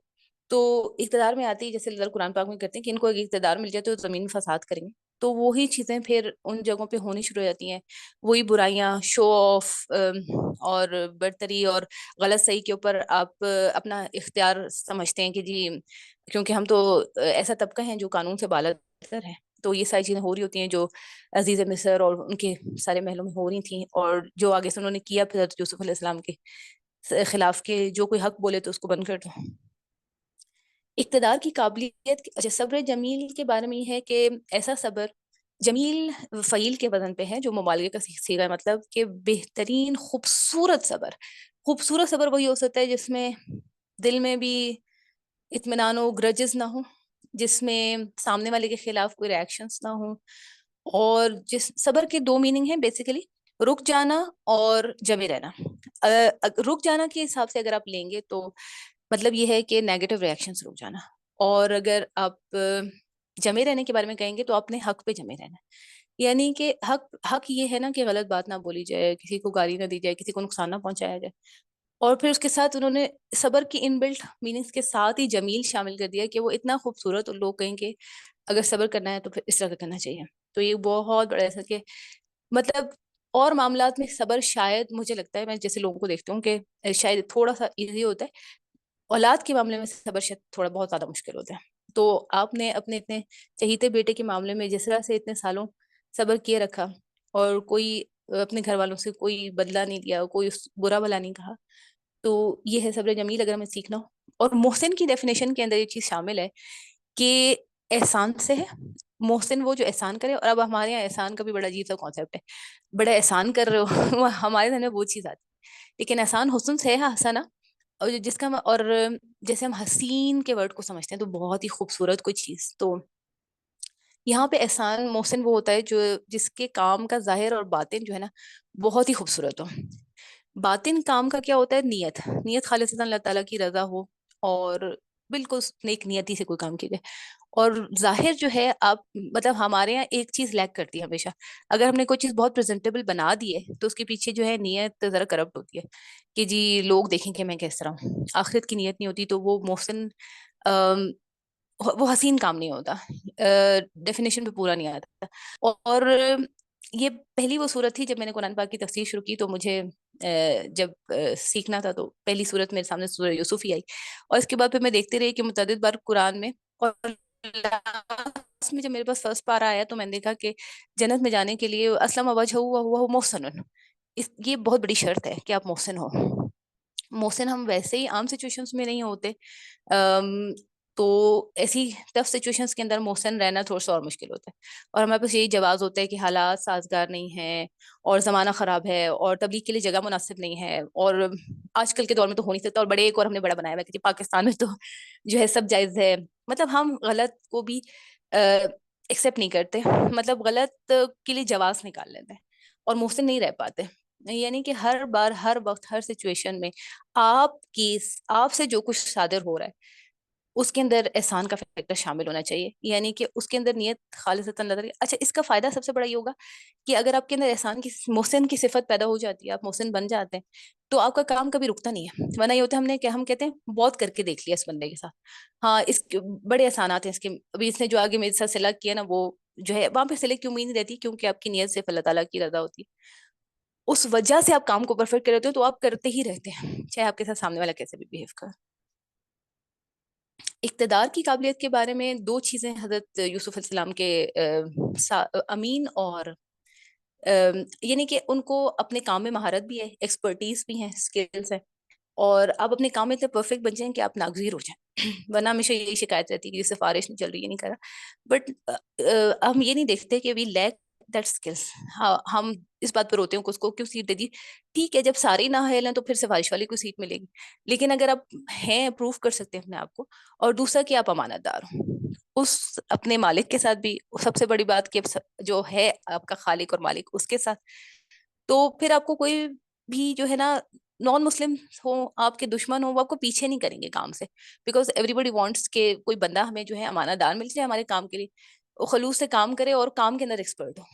تو اقتدار میں آتی جیسے اللہ قرآن پاک میں کرتے ہیں کہ ان کو اگر اقتدار مل جائے تو زمین فساد کریں گے, تو وہی چیزیں پھر ان جگہوں پہ ہونی شروع ہو جاتی ہیں. وہی برائیاں, شو آف اور برتری اور غلط صحیح کے اوپر آپ اپنا اختیار سمجھتے ہیں کہ جی کیونکہ ہم تو ایسا طبقہ ہیں جو قانون سے بالاتر ہے. تو یہ ساری چیزیں ہو رہی ہوتی ہیں جو عزیز مصر اور ان کے سارے محلوں میں ہو رہی تھیں, اور جو آگے سے انہوں نے کیا پھر حضرت یوسف علیہ السلام کے خلاف کے جو کوئی حق بولے تو اس کو بند کر دو. اقتدار کی قابلیت. اچھا, صبر جمیل کے بارے میں یہ ہے کہ ایسا صبر, جمیل فعیل کے وزن پہ ہے جو مبالغے کا صیغہ ہے, مطلب کہ بہترین خوبصورت صبر. خوبصورت صبر وہی ہو سکتا ہے جس میں دل میں بھی اطمینان و گرجز نہ ہو, جس میں سامنے والے کے خلاف کوئی ریاکشنز نہ ہوں, اور جس صبر کے دو میننگ ہیں بیسیکلی. رک جانا اور جمے رہنا. رک جانا کے حساب سے اگر آپ لیں گے تو مطلب یہ ہے کہ نیگیٹو ریئیکشن سے رک جانا, اور اگر آپ جمے رہنے کے بارے میں کہیں گے تو اپنے حق پہ جمے رہنا. یعنی کہ حق یہ ہے نا کہ غلط بات نہ بولی جائے, کسی کو گالی نہ دی جائے, کسی کو نقصان نہ پہنچایا جائے. اور پھر اس کے ساتھ انہوں نے صبر کی ان بلٹ میننگس کے ساتھ ہی جمیل شامل کر دیا کہ وہ اتنا خوبصورت, اور لوگ کہیں کہ اگر صبر کرنا ہے تو پھر اس طرح کا کرنا چاہیے. تو یہ بہت بڑا ایسا کہ مطلب اور معاملات میں صبر شاید مجھے لگتا ہے, میں جیسے لوگوں کو دیکھتی ہوں کہ شاید تھوڑا سا ایزی ہوتا ہے, اولاد کے معاملے میں صبر شاید تھوڑا بہت زیادہ مشکل ہوتا ہے. تو آپ نے اپنے اتنے چہیتے بیٹے کے معاملے میں جس طرح سے اتنے سالوں صبر کیے رکھا, اور کوئی اپنے گھر والوں سے کوئی بدلہ نہیں لیا, کوئی برا بھلا نہیں کہا, تو یہ ہے صبر جمیل اگر ہمیں سیکھنا ہو. اور محسن کی ڈیفینیشن کے اندر یہ چیز شامل ہے کہ احسان سے ہے. محسن وہ جو احسان کرے, اور اب ہمارے یہاں احسان کا بھی بڑا عجیب سا کانسیپٹ ہے, بڑا احسان کر رہے ہو ہمارے ذہن میں وہ چیز آتی ہے, لیکن احسان حسن سے ہے, حسنا, اور جس کا اور جیسے ہم حسین کے ورڈ کو سمجھتے ہیں تو بہت ہی خوبصورت کوئی چیز, تو یہاں پہ احسان محسن وہ ہوتا ہے جو جس کے کام کا ظاہر اور باطن جو ہے نا بہت ہی خوبصورت ہو. باطن کام کا کیا ہوتا ہے, نیت خالصتاً اللہ تعالیٰ کی رضا ہو, اور بالکل نیک نیتی سے کوئی کام کیے جائے. اور ظاہر جو ہے آپ مطلب ہمارے یہاں ایک چیز لیک کرتی ہے ہمیشہ, اگر ہم نے کوئی چیز بہت پریزنٹیبل بنا دی ہے تو اس کے پیچھے جو ہے نیت ذرا کرپٹ ہوتی ہے کہ جی لوگ دیکھیں کہ میں کس طرح ہوں, آخرت کی نیت نہیں ہوتی, تو وہ محسن وہ حسین کام نہیں ہوتا, ڈیفینیشن پہ پورا نہیں آتا. اور یہ پہلی وہ صورت تھی جب میں نے قرآن پاک کی تفسیر شروع کی, تو مجھے جب سیکھنا تھا تو پہلی صورت میرے سامنے سورہ یوسف ہی آئی, اور اس کے بعد پھر میں دیکھتی رہی کہ متعدد بار قرآن میں, اور لاسٹ میں جب میرے پاس فرسٹ پارہ آیا تو میں نے دیکھا کہ جنت میں جانے کے لیے اسلم وجہہ وہو محسن, یہ بہت بڑی شرط ہے کہ آپ محسن ہو. محسن ہم ویسے ہی عام سچویشنز میں نہیں ہوتے, تو ایسی ٹف سچویشنز کے اندر محسن رہنا تھوڑا سا اور مشکل ہوتا ہے, اور ہمارے پاس یہی جواز ہوتا ہے کہ حالات سازگار نہیں ہیں, اور زمانہ خراب ہے, اور تبلیغ کے لیے جگہ مناسب نہیں ہے, اور آج کل کے دور میں تو ہو نہیں سکتا, اور بڑے ایک اور ہم نے بڑا بنایا ہوا ہے کہ پاکستان میں تو جو ہے سب جائز ہے. مطلب ہم غلط کو بھی ایکسیپٹ نہیں کرتے, مطلب غلط کے لیے جواز نکال لیتے ہیں, اور محسن نہیں رہ پاتے. یعنی کہ ہر بار, ہر وقت, ہر سچویشن میں آپ سے جو کچھ صادر ہو رہا ہے اس کے اندر احسان کا فیکٹر شامل ہونا چاہیے, یعنی کہ اس کے اندر نیت خالصتاً اللہ تعالیٰ. اچھا, اس کا فائدہ سب سے بڑا یہ ہوگا کہ اگر آپ کے اندر احسان کی, محسن کی صفت پیدا ہو جاتی ہے, آپ محسن بن جاتے ہیں, تو آپ کا کام کبھی رکتا نہیں ہے. ورنہ یہ ہوتا ہے ہم کہتے ہیں بہت کر کے دیکھ لیا اس بندے کے ساتھ, ہاں اس بڑے احسانات ہیں اس کے, ابھی اس نے جو آگے میرے ساتھ صلح کیا نا, وہ جو ہے وہاں پہ صلح کی امید نہیں رہتی, کیونکہ آپ کی نیت صرف اللہ تعالیٰ کی رضا ہوتی ہے. اس وجہ سے آپ کام کو پرفیکٹ کر رہتے ہو, تو آپ کرتے ہی رہتے ہیں, چاہے آپ کے ساتھ سامنے والا کیسے بھی بہیو کرے. اقتدار کی قابلیت کے بارے میں دو چیزیں حضرت یوسف علیہ السلام کے امین, اور یعنی کہ ان کو اپنے کام میں مہارت بھی ہے, ایکسپرٹیز بھی ہیں, اسکلس ہیں, اور آپ اپنے کام میں اتنے پرفیکٹ بن جائیں کہ آپ ناگزیر ہو جائیں. ورنہ ہمیشہ یہی شکایت رہتی ہے کہ سفارش نہیں چل رہی, یہ نہیں کرا. بٹ ہم یہ نہیں دیکھتے کہ وی لیک دیٹ اسکلس. ہم اس بات پہ روتے ہیں کہ اس کو کیوں سیٹ دے دی. ٹھیک ہے, جب سارے نہ حائل ہیں تو پھر سفارش والی کو سیٹ ملے گی, لیکن اگر آپ ہیں, پروف کر سکتے ہیں اپنے آپ کو, اور دوسرا کہ آپ امانت دار ہو اس اپنے مالک کے ساتھ بھی, سب سے بڑی بات کہ جو ہے آپ کا خالق اور مالک اس کے ساتھ, تو پھر آپ کو کوئی بھی جو ہے نا نان مسلم ہو, آپ کے دشمن ہو, وہ آپ کو پیچھے نہیں کریں گے کام سے, بیکاز ایوری بڈی وانٹس کہ کوئی بندہ ہمیں جو ہے امانت دار مل جائے ہمارے کام کے لیے, وہ خلوص سے کام کرے اور کام کے اندر ایکسپرٹ ہو.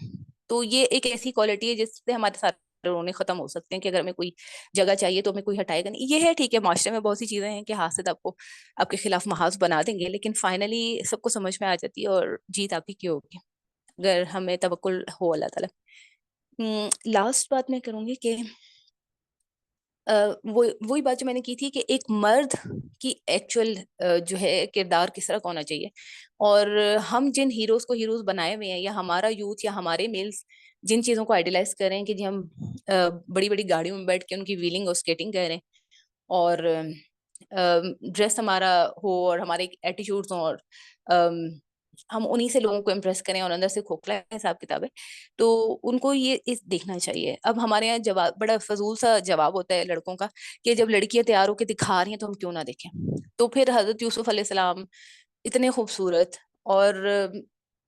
تو یہ ایک ایسی کوالٹی ہے جس سے ہمارے ساتھ رونے ختم ہو سکتے ہیں, کہ اگر ہمیں کوئی جگہ چاہیے تو ہمیں کوئی ہٹائے گا نہیں. یہ ہے ٹھیک ہے, معاشرے میں بہت سی چیزیں ہیں کہ حاسد آپ کو آپ کے خلاف محاذ بنا دیں گے, لیکن فائنلی سب کو سمجھ میں آ جاتی ہے, اور جیت آپ ہی کی ہوگی اگر ہمیں توکل ہو اللہ تعالیٰ. لاسٹ بات میں کروں گی کہ وہی بات جو میں نے کی تھی کہ ایک مرد کی ایکچوئل جو ہے کردار کس طرح کا ہونا چاہیے, اور ہم جن ہیروز کو ہیروز بنائے ہوئے ہیں, یا ہمارا یوتھ یا ہمارے میلز جن چیزوں کو آئیڈیلائز کر رہے ہیں کہ جی ہم بڑی بڑی گاڑیوں میں بیٹھ کے ان کی ویلنگ اور اسکیٹنگ کر رہے ہیں, اور ڈریس ہمارا ہو, اور ہمارے ایٹیٹیوڈز ہوں, اور ہم انہی سے لوگوں کو امپریس کریں, اور اندر سے کھوکھلا حساب کتاب ہے, تو ان کو یہ دیکھنا چاہیے. اب ہمارے یہاں جواب بڑا فضول سا جواب ہوتا ہے لڑکوں کا کہ جب لڑکیاں تیار ہو کے دکھا رہی ہیں تو ہم کیوں نہ دیکھیں. تو پھر حضرت یوسف علیہ السلام اتنے خوبصورت, اور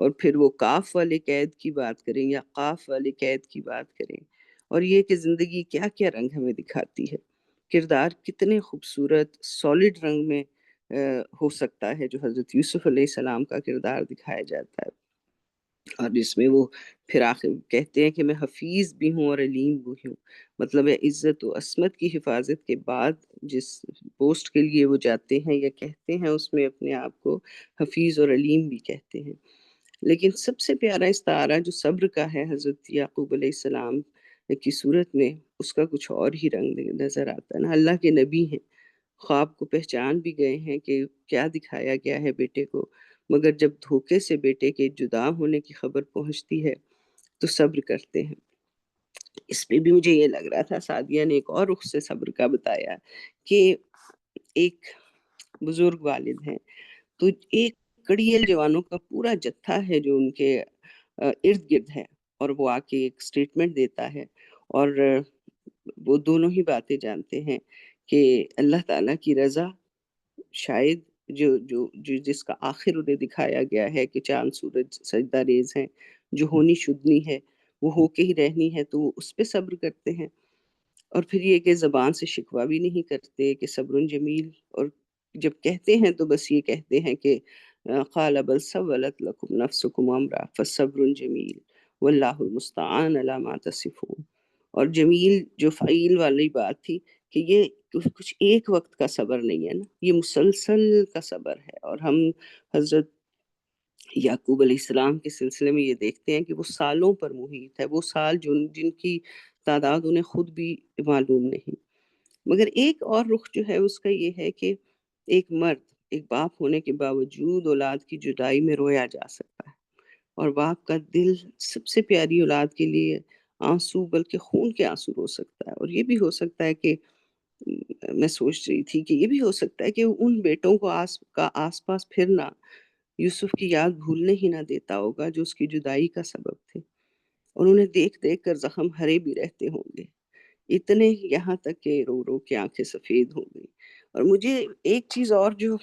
اور پھر وہ کاف والے قید کی بات کریں یا قاف والے قید کی بات کریں، اور یہ کہ زندگی کیا کیا رنگ ہمیں دکھاتی ہے، کردار کتنے خوبصورت سالڈ رنگ میں ہو سکتا ہے جو حضرت یوسف علیہ السلام کا کردار دکھایا جاتا ہے، اور جس میں وہ پھر آخر کہتے ہیں کہ میں حفیظ بھی ہوں اور علیم بھی ہوں، مطلب ہے عزت و عصمت کی حفاظت کے بعد جس پوسٹ کے لیے وہ جاتے ہیں یا کہتے ہیں اس میں اپنے آپ کو حفیظ اور علیم بھی کہتے ہیں۔ لیکن سب سے پیارا استعارہ جو صبر کا ہے حضرت یعقوب علیہ السلام کی صورت میں، اس کا کچھ اور ہی رنگ نظر آتا ہے نا۔ اللہ کے نبی ہیں، خواب کو پہچان بھی گئے ہیں کہ کیا دکھایا گیا ہے بیٹے کو، مگر جب دھوکے سے بیٹے کے جدا ہونے کی خبر پہنچتی ہے تو صبر کرتے ہیں۔ اس پہ بھی مجھے یہ لگ رہا تھا سعدیہ نے ایک اور رخ سے صبر کا بتایا کہ ایک بزرگ والد ہیں تو ایک کڑیل جوانوں کا پورا جتھا ہے جو ان کے ارد گرد ہے، اور وہ آ کے ایک سٹیٹمنٹ دیتا ہے، اور وہ دونوں ہی باتیں جانتے ہیں کہ اللہ تعالیٰ کی رضا شاید جو جس کا آخر انہیں دکھایا گیا ہے کہ چاند سورج سجدہ ریز ہیں، جو ہونی شدنی ہے وہ ہو کے ہی رہنی ہے، تو وہ اس پہ صبر کرتے ہیں، اور پھر یہ کہ زبان سے شکوہ بھی نہیں کرتے کہ صبر جمیل، اور جب کہتے ہیں تو بس یہ کہتے ہیں کہ قال بل سولت لکم نفسکم امرا فصبر جمیل واللہ المستعان علی ما تصفون، اور جمیل جو فعیل والی بات تھی کہ یہ کچھ ایک وقت کا صبر نہیں ہے نا، یہ مسلسل کا صبر ہے، اور ہم حضرت یعقوب علیہ السلام کے سلسلے میں یہ دیکھتے ہیں کہ وہ سالوں پر محیط ہے، وہ سال جن کی تعداد انہیں خود بھی معلوم نہیں، مگر ایک اور رخ جو ہے اس کا یہ ہے کہ ایک مرد ایک باپ ہونے کے باوجود اولاد کی جدائی میں رویا جا سکتا ہے، اور باپ کا دل سب سے پیاری اولاد کے لیے آنسو بلکہ خون کے آنسو رو سکتا ہے، اور یہ بھی ہو سکتا ہے کہ میں سوچ رہی تھی کہ یہ بھی ہو سکتا ہے کہ ان بیٹوں کو آس پاس پھرنا یوسف کی یاد بھولنے ہی نہ دیتا ہوگا جو اس کی جدائی کا سبب تھے، اور انہیں دیکھ دیکھ کر زخم ہرے بھی رہتے ہوں گے، اتنے یہاں تک کہ رو رو کے آنکھیں سفید ہو گئی۔ اور مجھے ایک چیز اور جو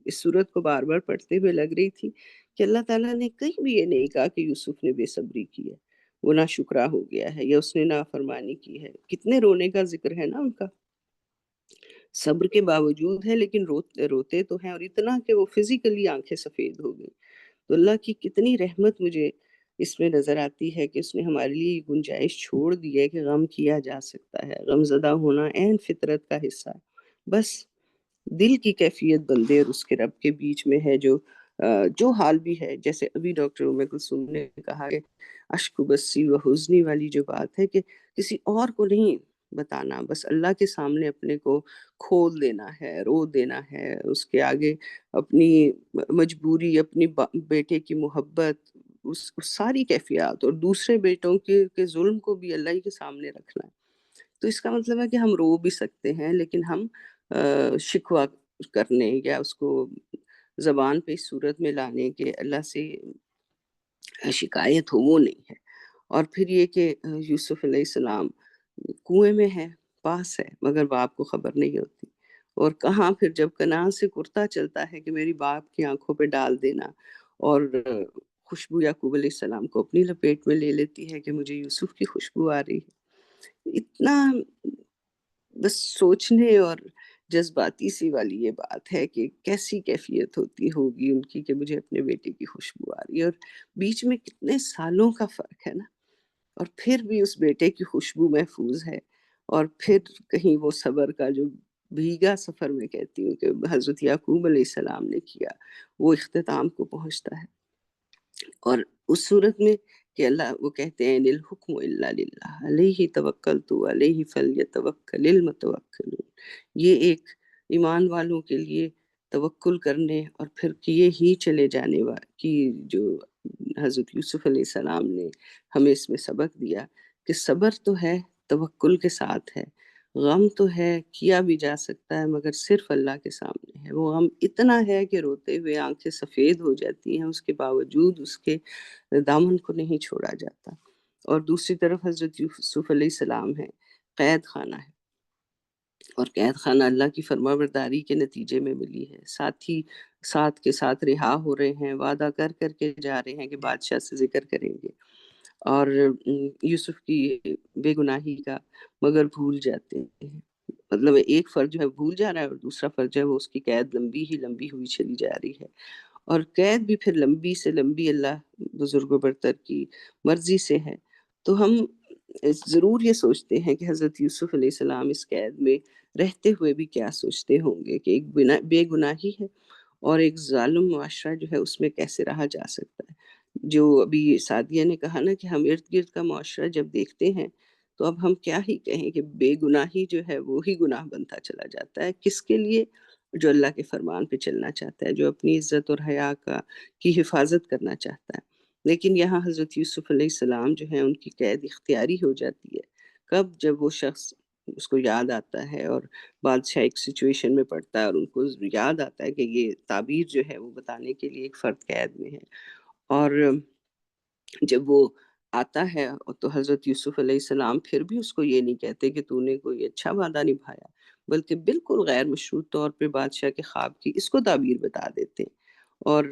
اس صورت کو بار بار پڑھتے ہوئے لگ رہی تھی کہ اللہ تعالیٰ نے کہیں بھی یہ نہیں کہا کہ یوسف نے بے صبری کی ہے، وہ ناشکرا ہو گیا ہے یا اس نے نافرمانی کی ہے، کتنے رونے کا ذکر ہے نا ان کا، صبر کے باوجود ہے لیکن روتے تو ہیں، اور اتنا کہ وہ فزیکلی آنکھیں سفید ہو گئی۔ تو اللہ کی کتنی رحمت مجھے اس میں نظر آتی ہے کہ اس نے ہمارے لیے یہ گنجائش چھوڑ دی ہے کہ غم کیا جا سکتا ہے، غم زدہ ہونا عین فطرت کا حصہ ہے، بس دل کی کیفیت بندے اور اس کے رب کے بیچ میں ہے، جو حال بھی ہے، جیسے ابھی ڈاکٹر ام کلثوم نے کہا کہ اشک و بسی و حزنی والی جو بات ہے کہ کسی اور کو نہیں بتانا، بس اللہ کے سامنے اپنے کو کھول دینا ہے، رو دینا ہے، اس کے آگے اپنی مجبوری، اپنی بیٹے کی محبت، اس ساری کیفیات اور دوسرے بیٹوں کے ظلم کو بھی اللہ ہی کے سامنے رکھنا ہے۔ تو اس کا مطلب ہے کہ ہم رو بھی سکتے ہیں لیکن ہم شکوہ کرنے یا اس کو زبان پہ اس صورت میں لانے کے اللہ سے شکایت ہو وہ نہیں ہے۔ اور پھر یہ کہ یوسف علیہ السلام کنویں میں ہے، پاس ہے، مگر باپ کو خبر نہیں ہوتی، اور کہاں پھر جب کنعان سے کرتا چلتا ہے کہ میری باپ کی آنکھوں پہ ڈال دینا، اور خوشبو یعقوب علیہ السلام کو اپنی لپیٹ میں لے لیتی ہے کہ مجھے یوسف کی خوشبو آ رہی ہے، اتنا بس سوچنے اور جذباتی سی والی یہ بات ہے کہ کیسی کیفیت ہوتی ہوگی ان کی کہ مجھے اپنے بیٹے کی خوشبو آ رہی ہے، اور بیچ میں کتنے سالوں کا فرق ہے نا، اور پھر بھی اس بیٹے کی خوشبو محفوظ ہے، اور پھر کہیں وہ صبر کا جو بھیگا سفر میں کہتی ہوں کہ حضرت یعقوب علیہ السلام نے کیا وہ اختتام کو پہنچتا ہے، اور اس صورت میں کہ اللہ وہ کہتے ہیں الحکم الا للہ علیہ توکلت علیہ فلیتوکل المتوکلون، یہ ایک ایمان والوں کے لیے توکل کرنے اور پھر کیے ہی چلے جانے کی جو حضرت یوسف علیہ السلام نے ہمیں اس میں سبق دیا کہ صبر تو ہے، توکل کے ساتھ ہے، غم تو ہے، کیا بھی جا سکتا ہے مگر صرف اللہ کے سامنے ہے، وہ غم اتنا ہے کہ روتے ہوئے آنکھیں سفید ہو جاتی ہیں، اس کے باوجود اس کے دامن کو نہیں چھوڑا جاتا۔ اور دوسری طرف حضرت یوسف علیہ السلام ہے، قید خانہ ہے، اور قید خانہ اللہ کی فرما برداری کے نتیجے میں ملی ہے. ساتھی ساتھ کے ساتھ رہا ہو رہے ہیں، وعدہ کر کر کے جا رہے ہیں کہ بادشاہ سے ذکر کریں گے، اور یوسف کی بے گناہی کا مگر بھول جاتے ہیں. مطلب ایک فرد جو ہے بھول جا رہا ہے، اور دوسرا فرد جو ہے وہ اس کی قید لمبی ہی لمبی ہوئی چلی جا رہی ہے، اور قید بھی پھر لمبی سے لمبی اللہ بزرگ و برتر کی مرضی سے ہے. تو ہم ضرور یہ سوچتے ہیں کہ حضرت یوسف علیہ السلام اس قید میں رہتے ہوئے بھی کیا سوچتے ہوں گے کہ ایک بے گناہی ہے اور ایک ظالم معاشرہ جو ہے اس میں کیسے رہا جا سکتا ہے. جو ابھی سعدیہ نے کہا نا کہ ہم ارد گرد کا معاشرہ جب دیکھتے ہیں تو اب ہم کیا ہی کہیں کہ بے گناہی جو ہے وہی گناہ بنتا چلا جاتا ہے. کس کے لیے؟ جو اللہ کے فرمان پہ چلنا چاہتا ہے، جو اپنی عزت اور حیا کی حفاظت کرنا چاہتا ہے. لیکن یہاں حضرت یوسف علیہ السلام جو ہیں ان کی قید اختیاری ہو جاتی ہے. کب؟ جب وہ شخص اس کو یاد آتا ہے، اور بادشاہ ایک سچویشن میں پڑتا ہے اور ان کو یاد آتا ہے کہ یہ تعبیر جو ہے وہ بتانے کے لیے ایک فرد قید میں ہے. اور جب وہ آتا ہے تو حضرت یوسف علیہ السلام پھر بھی اس کو یہ نہیں کہتے کہ تو نے کوئی اچھا وعدہ نبھایا، بلکہ بالکل غیر مشروط طور پہ بادشاہ کے خواب کی اس کو تعبیر بتا دیتے ہیں. اور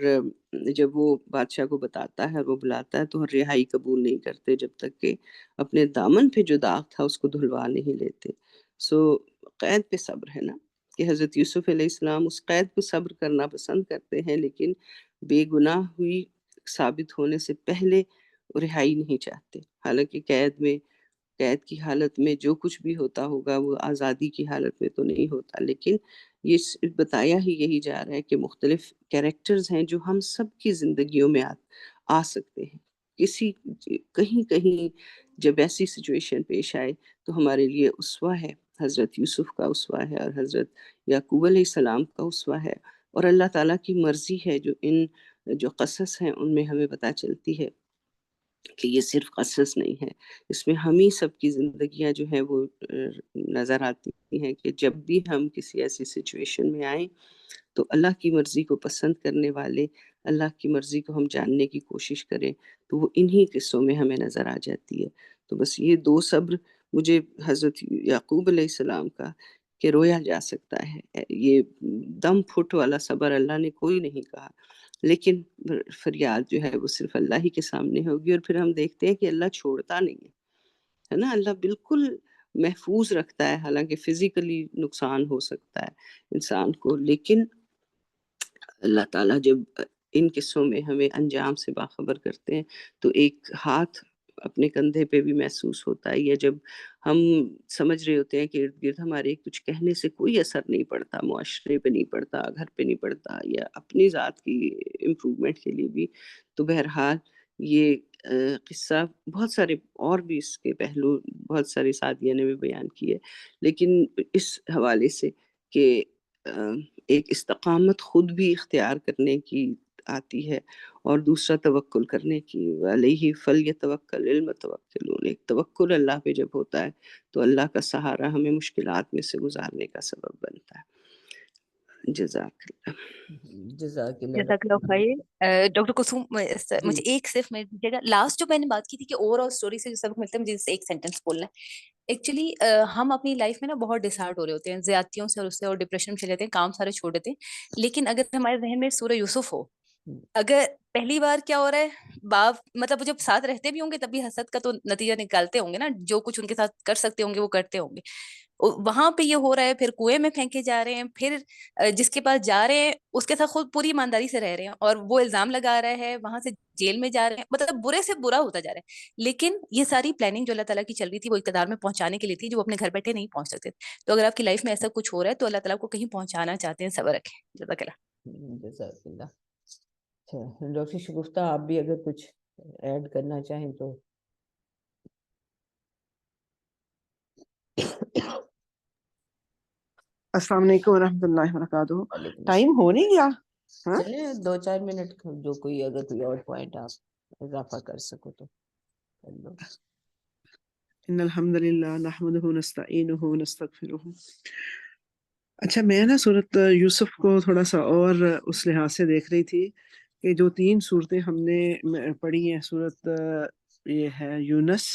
جب وہ بادشاہ کو بتاتا ہے اور وہ بلاتا ہے تو رہائی قبول نہیں کرتے جب تک کہ اپنے دامن پہ جو داغ تھا اس کو دھلوا نہیں لیتے. سو قید پہ صبر ہے نا، کہ حضرت یوسف علیہ السلام اس قید پہ صبر کرنا پسند کرتے ہیں، لیکن بے گناہ ہوئی ثابت ہونے سے پہلے رہائی نہیں چاہتے. حالانکہ قید کی حالت میں جو کچھ بھی ہوتا ہوگا وہ آزادی کی حالت میں تو نہیں ہوتا. لیکن یہ بتایا ہی یہی جا رہا ہے کہ مختلف کیریکٹرز ہیں جو ہم سب کی زندگیوں میں آ سکتے ہیں. کہیں کہیں جب ایسی سچویشن پیش آئے تو ہمارے لیے اسوہ ہے، حضرت یوسف کا اسوہ ہے، اور حضرت یعقوب علیہ السلام کا اسوہ ہے، اور اللہ تعالیٰ کی مرضی ہے جو قصص ہیں ان میں ہمیں پتہ چلتی ہے کہ یہ صرف قصص نہیں ہے، اس میں ہم ہی سب کی زندگیاں جو ہیں وہ نظر آتی ہیں کہ جب بھی ہم کسی ایسی سچویشن میں آئیں تو اللہ کی مرضی کو پسند کرنے والے، اللہ کی مرضی کو ہم جاننے کی کوشش کریں تو وہ انہی قصوں میں ہمیں نظر آ جاتی ہے. تو بس یہ دو صبر مجھے حضرت یعقوب علیہ السلام کا کہ رویا جا سکتا ہے. یہ دم پھٹ والا صبر اللہ نے کوئی نہیں کہا، لیکن فریاد جو ہے وہ صرف اللہ ہی کے سامنے ہوگی. اور پھر ہم دیکھتے ہیں کہ اللہ چھوڑتا نہیں ہے نا، اللہ بالکل محفوظ رکھتا ہے. حالانکہ فزیکلی نقصان ہو سکتا ہے انسان کو، لیکن اللہ تعالیٰ جب ان قصوں میں ہمیں انجام سے باخبر کرتے ہیں تو ایک ہاتھ اپنے کندھے پہ بھی محسوس ہوتا ہے. یا جب ہم سمجھ رہے ہوتے ہیں کہ ارد گرد ہمارے کچھ کہنے سے کوئی اثر نہیں پڑتا، معاشرے پہ نہیں پڑتا، گھر پہ نہیں پڑتا، یا اپنی ذات کی امپرومنٹ کے لیے بھی، تو بہرحال یہ قصہ بہت سارے اور بھی اس کے پہلو بہت سارے سعدیہ نے بھی بیان کیے، لیکن اس حوالے سے کہ ایک استقامت خود بھی اختیار کرنے کی آتی ہے، اور دوسرا توکل کرنے کی. علیہ فلیتوکل المتوکلون. ایک توکل اللہ پہ جب ہوتا ہے تو اللہ کا سہارا ہمیں مشکلات میں سے گزارنے کا سبب بنتا ہے. جزاک اللہ. جزاک جزاک اللہ اللہ. خیر. ڈاکٹر کلثوم جی مجھے ایک صرف منٹ دیجیے گا. لاسٹ جو میں نے بات کی تھی کہ اوور آل اسٹوری سے جو سبق ملتا ہے، مجھے سے ایک سینٹینس بولنا ہے. ایکچولی ہم اپنی لائف میں نا بہت ڈسہارٹ ہو رہے ہوتے ہیں زیادتیوں سے، اور اس سے اور ڈپریشن میں چلے جاتے ہیں، کام سارے چھوڑ دیتے ہیں. لیکن اگر ہمارے ذہن میں سورہ یوسف ہو، اگر پہلی بار کیا ہو رہا ہے، باپ مطلب جب ساتھ رہتے بھی ہوں گے تب بھی حسد کا تو نتیجہ نکالتے ہوں گے نا، جو کچھ ان کے ساتھ کر سکتے ہوں گے وہ کرتے ہوں گے. وہاں پہ یہ ہو رہا ہے، پھر کنویں میں پھینکے جا رہے ہیں، پھر جس کے پاس جا رہے ہیں اس کے ساتھ خود پوری ایمانداری سے رہ رہے ہیں، اور وہ الزام لگا رہا ہے، وہاں سے جیل میں جا رہے ہیں، مطلب برے سے برا ہوتا جا رہا ہے. لیکن یہ ساری پلاننگ جو اللہ تعالیٰ کی چل رہی تھی وہ اقتدار میں پہنچانے کے لیے تھی، جو اپنے گھر بیٹھے نہیں پہنچ سکتے. تو اگر آپ کی لائف میں ایسا کچھ ہو رہا ہے تو اللہ تعالیٰ کو کہیں پہنچانا چاہتے ہیں، صبر رکھیں. جزاک اللہ. جزاک اللہ. اچھا ڈاکٹر شگفتہ، آپ بھی اگر کچھ ایڈ کرنا چاہیں تو. السلام علیکم ورحمۃ اللہ وبرکاتہ. وعلیکم ٹائم ہو نہیں گیا؟ ہاں چلیں 2-4 منٹ جو کوئی اگر کوئی اور پوائنٹ آپ اضافہ کر سکو تو کر لو. ان الحمد للہ نحمدہ ونستعینہ ونستغفرہ. اچھا، میں نا صورت یوسف کو تھوڑا سا اور اس لحاظ سے دیکھ رہی تھی کہ جو 3 صورتیں ہم نے پڑھی ہیں، صورت یہ ہے یونس،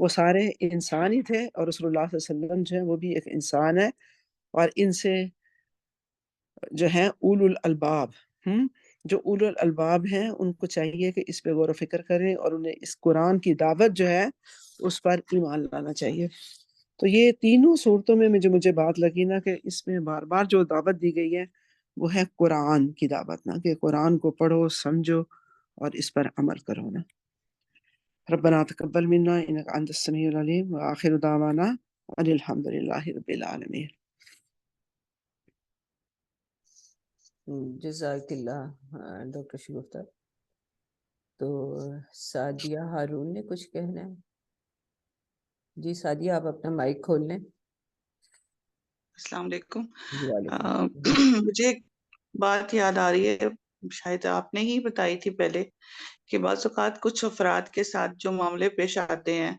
وہ سارے انسان ہی تھے، اور رسول اللہ صلی اللہ علیہ وسلم جو ہے وہ بھی ایک انسان ہے، اور ان سے جو ہیں اولو الالباب، جو اولو الالباب ہیں ان کو چاہیے کہ اس پہ غور و فکر کریں، اور انہیں اس قرآن کی دعوت جو ہے اس پر ایمان لانا چاہیے۔ تو یہ تینوں صورتوں میں مجھے بات لگی نا کہ اس میں بار بار جو دعوت دی گئی ہے وہ ہے قرآن کی دعوت، نا کہ قرآن کو پڑھو، سمجھو اور اس پر عمل کرو نا۔ ربنا تقبل منا انک انت السمیع العلیم وآخر دعوانا ان الحمد للہ رب العالمین۔ جزاک اللہ ڈاکٹر شگفتہ۔ تو سعدیہ ہارون نے کچھ کہنا ہے؟ جی سعدیہ، آپ اپنا مائک کھول لیں۔ السلام علیکم۔ جی وعلیکم السلام۔ مجھے ایک بات یاد آ رہی ہے، شاید آپ نے ہی بتائی تھی پہلے، کہ بعض اوقات کچھ افراد کے ساتھ جو معاملے پیش آتے ہیں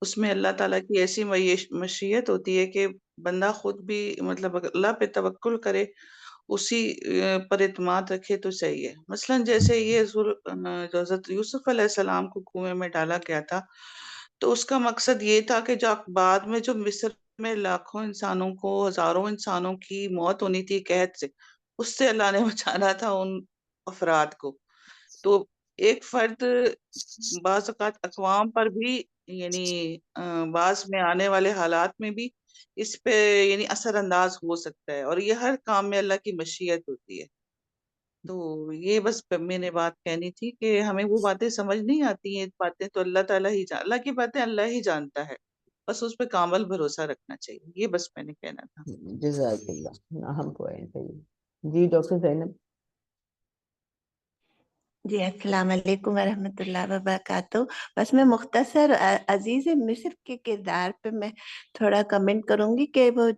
اس میں اللہ تعالیٰ کی ایسی مشیت ہوتی ہے کہ بندہ خود بھی مطلب اللہ پہ توکل کرے، اسی پر اعتماد رکھے تو صحیح ہے۔ مثلا جیسے یہ جو حضرت یوسف علیہ السلام کو کنویں میں ڈالا گیا تھا، تو اس کا مقصد یہ تھا کہ جو بعد میں جو مصر میں لاکھوں انسانوں کو، ہزاروں انسانوں کی موت ہونی تھی قحط سے، اس سے اللہ نے بچانا تھا ان افراد کو۔ تو ایک فرد بعض اوقات اقوام پر بھی، یعنی بعض میں آنے والے حالات میں بھی اس پہ یعنی اثر انداز ہو سکتا ہے، اور یہ ہر کام میں اللہ کی مشیت ہوتی ہے۔ تو یہ بس میں نے بات کہنی تھی کہ ہمیں وہ باتیں سمجھ نہیں آتی ہیں، باتیں تو اللہ تعالیٰ ہی اللہ کی باتیں اللہ ہی جانتا ہے، بس اس پہ کامل بھروسہ رکھنا چاہیے۔ یہ بس میں نے کہنا تھا۔ جزاک اللہ، اہم پوائنٹ ہے یہ۔ جی ڈاکٹر زینب۔ جی السلام علیکم ورحمۃ اللہ وبرکاتہ۔ بس میں مختصر عزیز مصر کے کردار پہ میں تھوڑا کمنٹ کروں گی کہ وہ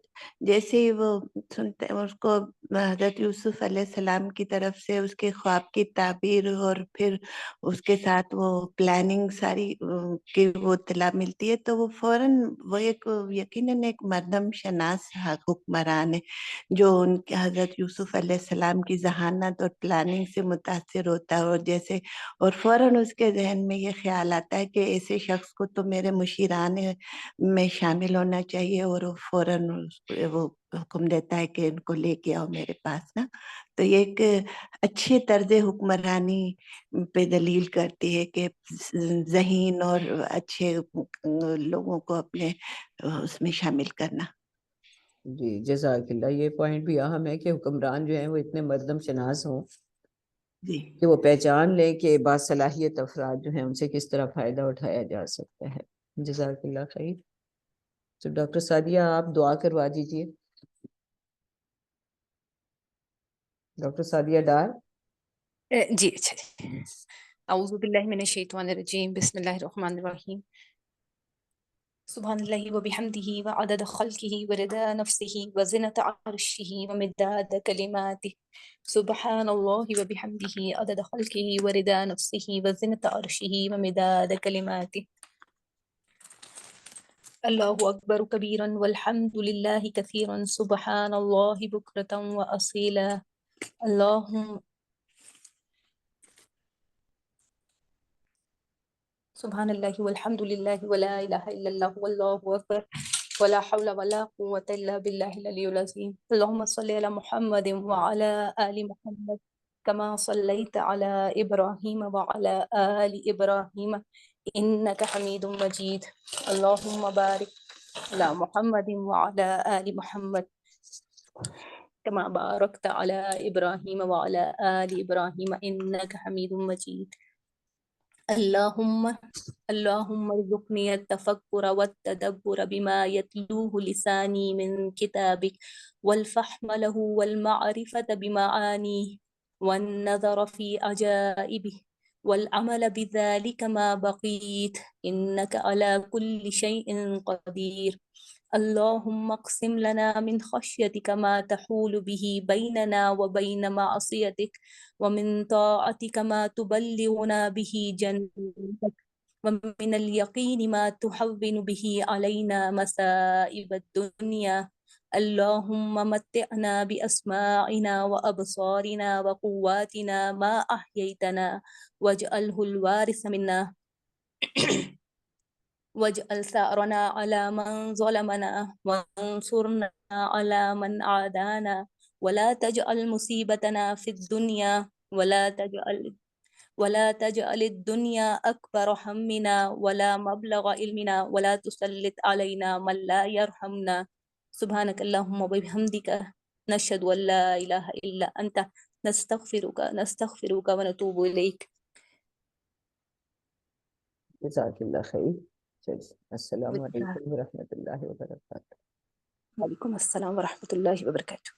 جیسے ہی وہ سنتے اس کو حضرت یوسف علیہ السلام کی طرف سے اس کے خواب کی تعبیر اور پھر اس کے ساتھ وہ پلاننگ ساری کی وہ اطلاع ملتی ہے، تو وہ فوراً وہ ایک یقیناً ایک مردم شناس حکمران ہے جو ان کے حضرت یوسف علیہ السلام کی ذہانت اور پلاننگ سے متاثر ہوتا ہے، اور جیسے اور فوراً اس کے ذہن میں یہ خیال آتا ہے کہ ایسے شخص کو تو میرے مشیران میں شامل ہونا چاہیے، اور وہ فوراً وہ حکم دیتا ہے کہ ان کو لے کے آؤ میرے پاس نا۔ تو یہ ایک اچھے طرز حکمرانی پہ دلیل کرتی ہے کہ ذہین اور اچھے لوگوں کو اپنے اس میں شامل کرنا۔ جی جزاک اللہ، یہ پوائنٹ بھی اہم ہے کہ حکمران جو ہیں وہ اتنے مردم شناس ہوں جی کہ وہ پہچان لیں کہ باصلاحیت افراد جو ہیں ان سے کس طرح فائدہ اٹھایا جا سکتا ہے۔ جزاک اللہ خیر۔ تو ڈاکٹر سعدیہ آپ دعا کروا دیجیے۔ ڈاکٹر سعدیہ ڈار۔ جی اچھا جی۔ اعوذ باللہ من الشیطان الرجیم، بسم اللہ الرحمن الرحیم۔ سبحان اللہ وبحمدہ وعدد خلقہ ورضا نفسہ وزنۃ عرشہ ومداد کلماتہ۔ سبحان اللہ وبحمدہ عدد خلقہ ورضا نفسہ وزنۃ عرشہ ومداد کلماتہ۔ اللہ اکبر کبیرا والحمد للہ کثیرا سبحان اللہ بکرۃ واصیلا۔ اللہم سبحان اللہ والحمد للہ ولا الہ الا اللہ واللہ اکبر ولا حول ولا قوة الا باللہ العلی العظیم۔ اللہم صلی علی محمد وعلی آل محمد کما صلیت علی ابراہیم وعلی آل ابراہیم انک حمید مجید۔ اللہم بارک علی محمد وعلی آل محمد کما بارکت علی ابراہیم وعلی آل ابراہیم انک حمید مجید۔ اللہم ارزقنی التفکر والتدبر بما یتلوہ لسانی من کتابک والفہم له والمعرفة بمعانیہ والنظر فی عجائبہ والعمل بذلك ما بقیت انک علی کل شیء قدیر۔ اللہم اقسم لنا من خشیتک ما تحول به بیننا وبین معصیتک ومن طاعتك ما تبلغنا به جنتك ومن اليقين ما تهون به علينا مصائب الدنيا۔ اللهم متعنا بأسماعنا وأبصارنا وقواتنا ما أحييتنا واجعله الوارث منا واجعل ثأرنا على من ظلمنا وانصرنا على من عادانا ولا تجعل مصيبتنا في الدنيا ولا تجعل الدنيا أكبر همنا ولا مبلغ علمنا ولا تسلط علينا من لا يرحمنا سبحانك اللهم وبحمدك نشهد أن لا إله إلا أنت نستغفرك ونتوب إليك. جزاک اللہ خیر. چلیے السلام علیکم ورحمۃ اللہ وبرکاتہ. وعلیکم السلام ورحمۃ اللہ وبرکاتہ.